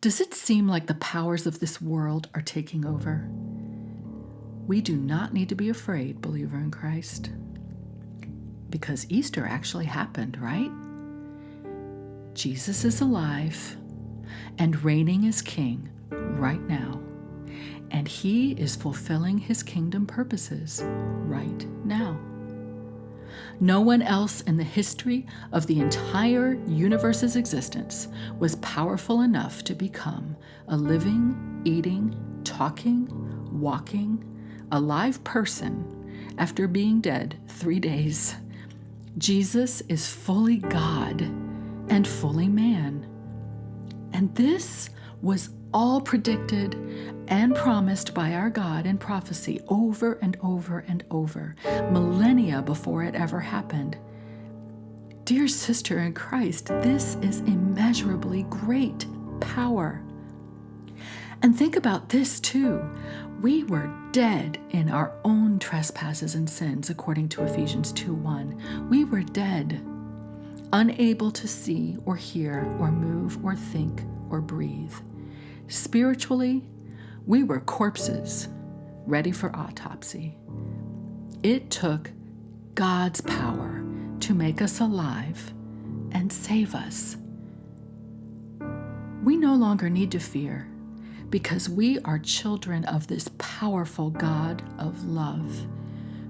Does it seem like the powers of this world are taking over? We do not need to be afraid, believer in Christ, because Easter actually happened, right? Jesus is alive and reigning as King right now, and he is fulfilling his kingdom purposes right now. No one else in the history of the entire universe's existence was powerful enough to become a living, eating, talking, walking, alive person after being dead 3 days. Jesus is fully God and fully man. And this was all predicted and promised by our God in prophecy over and over and over, millennia before it ever happened. Dear sister in Christ, this is immeasurably great power. And think about this too. We were dead in our own trespasses and sins, according to Ephesians 2:1. We were dead, unable to see or hear or move or think or breathe. Spiritually, we were corpses, ready for autopsy. It took God's power to make us alive and save us. We no longer need to fear, because we are children of this powerful God of love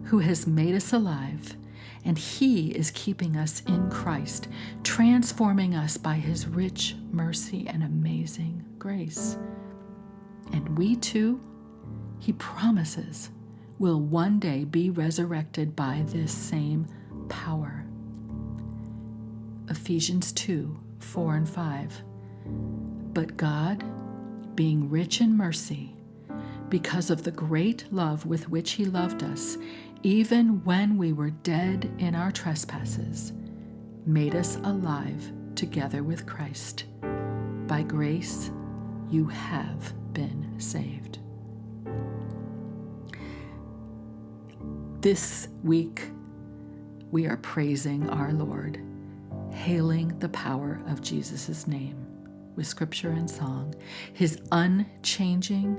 who has made us alive, and he is keeping us in Christ, transforming us by his rich mercy and amazing grace. And we too, he promises, will one day be resurrected by this same power. Ephesians 2:4 and 5. But God, being rich in mercy, because of the great love with which he loved us, even when we were dead in our trespasses, made us alive together with Christ. By grace, you have been saved. This week, we are praising our Lord, hailing the power of Jesus' name with scripture and song, his unchanging,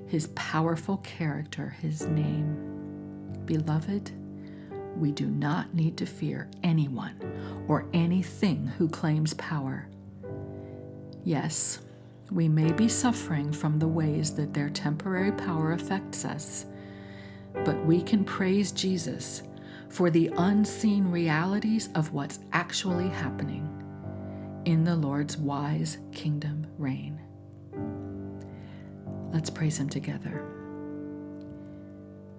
his powerful character, his name. Beloved, we do not need to fear anyone or anything who claims power. Yes, we may be suffering from the ways that their temporary power affects us, but we can praise Jesus for the unseen realities of what's actually happening in the Lord's wise kingdom reign. Let's praise him together.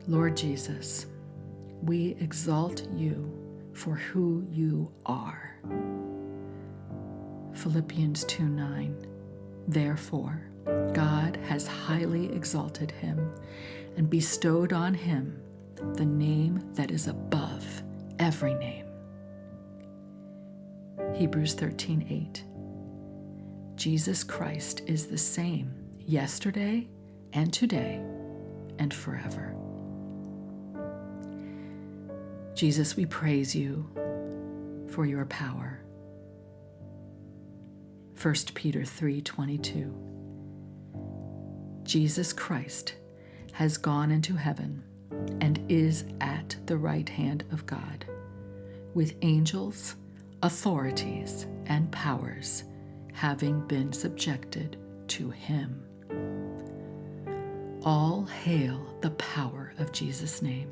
Lord Jesus, we exalt you for who you are. Philippians 2:9. Therefore, God has highly exalted him and bestowed on him the name that is above every name. Hebrews 13:8. Jesus Christ is the same yesterday and today and forever. Jesus, we praise you for your power. 1 Peter 3:22. Jesus Christ has gone into heaven and is at the right hand of God, with angels, authorities, and powers having been subjected to him. All hail the power of Jesus' name.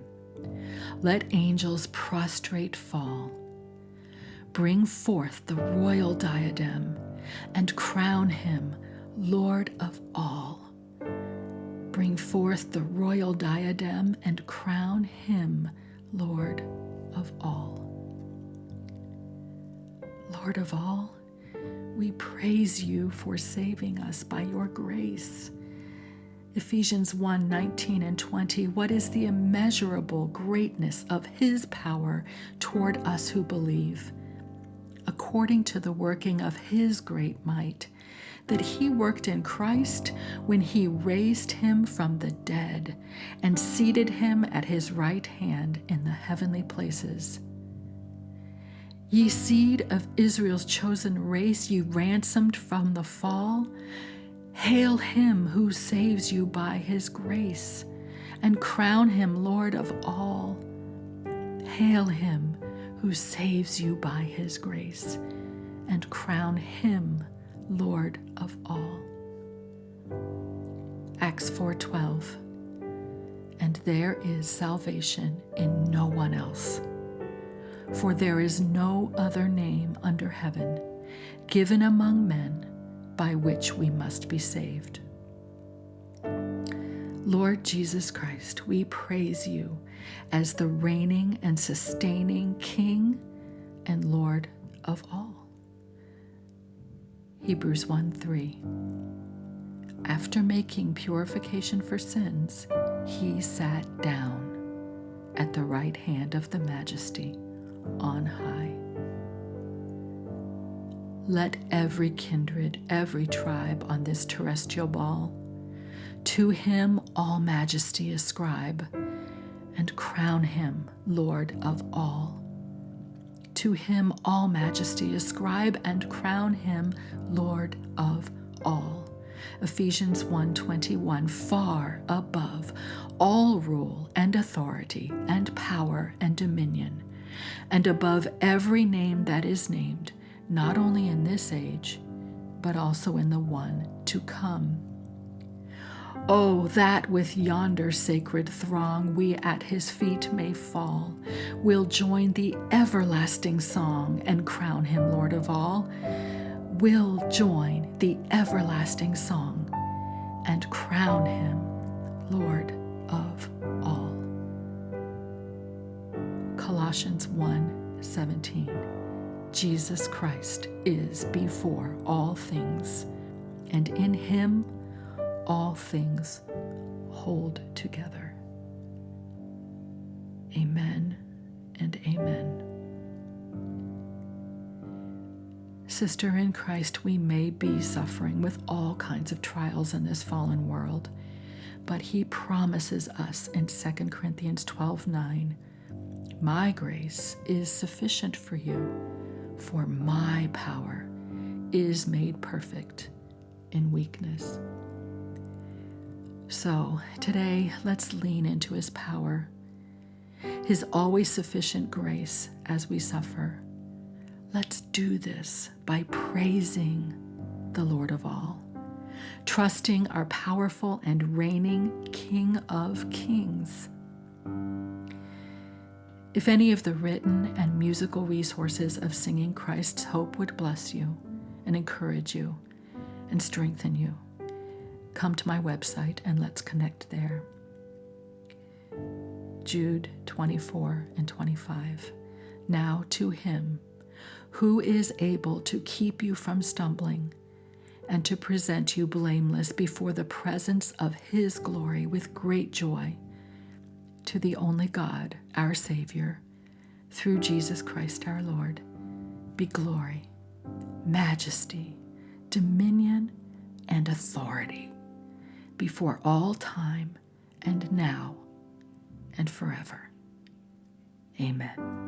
Let angels prostrate fall. Bring forth the royal diadem and crown him Lord of all. Bring forth the royal diadem and crown him Lord of all. Lord of all, we praise you for saving us by your grace. Ephesians 1:19 and 20. What is the immeasurable greatness of his power toward us who believe? According to the working of his great might, that he worked in Christ when he raised him from the dead and seated him at his right hand in the heavenly places. Ye seed of Israel's chosen race, ye ransomed from the fall, Hail him who saves you by his grace, and crown him Lord of all. Hail him who saves you by his grace, and crown him Lord of all. Acts 4:12. And there is salvation in no one else, for there is no other name under heaven given among men by which we must be saved. Lord Jesus Christ, we praise you as the reigning and sustaining King and Lord of all. Hebrews 1:3. After making purification for sins, he sat down at the right hand of the Majesty on high. Let every kindred, every tribe on this terrestrial ball, to him all majesty ascribe, and crown him Lord of all. To him all majesty ascribe, and crown him Lord of all. Ephesians 1:21, far above all rule and authority and power and dominion, and above every name that is named, not only in this age, but also in the one to come. Oh, that with yonder sacred throng we at his feet may fall, we'll join the everlasting song and crown him Lord of all. We'll join the everlasting song and crown him Lord of all. Colossians 1:17. Jesus Christ is before all things, and in him all things hold together. Amen and amen. Sister in Christ, we may be suffering with all kinds of trials in this fallen world, but he promises us in 2 Corinthians 12:9, my grace is sufficient for you, for my power is made perfect in weakness. So today, let's lean into his power, his always sufficient grace as we suffer. Let's do this by praising the Lord of all, trusting our powerful and reigning King of Kings. If any of the written and musical resources of Singing Christ's Hope would bless you and encourage you and strengthen you, come to my website and let's connect there. Jude 24 and 25. Now to him who is able to keep you from stumbling and to present you blameless before the presence of his glory with great joy, to the only God, our Savior, through Jesus Christ our Lord, be glory, majesty, dominion, and authority before all time and now and forever. Amen.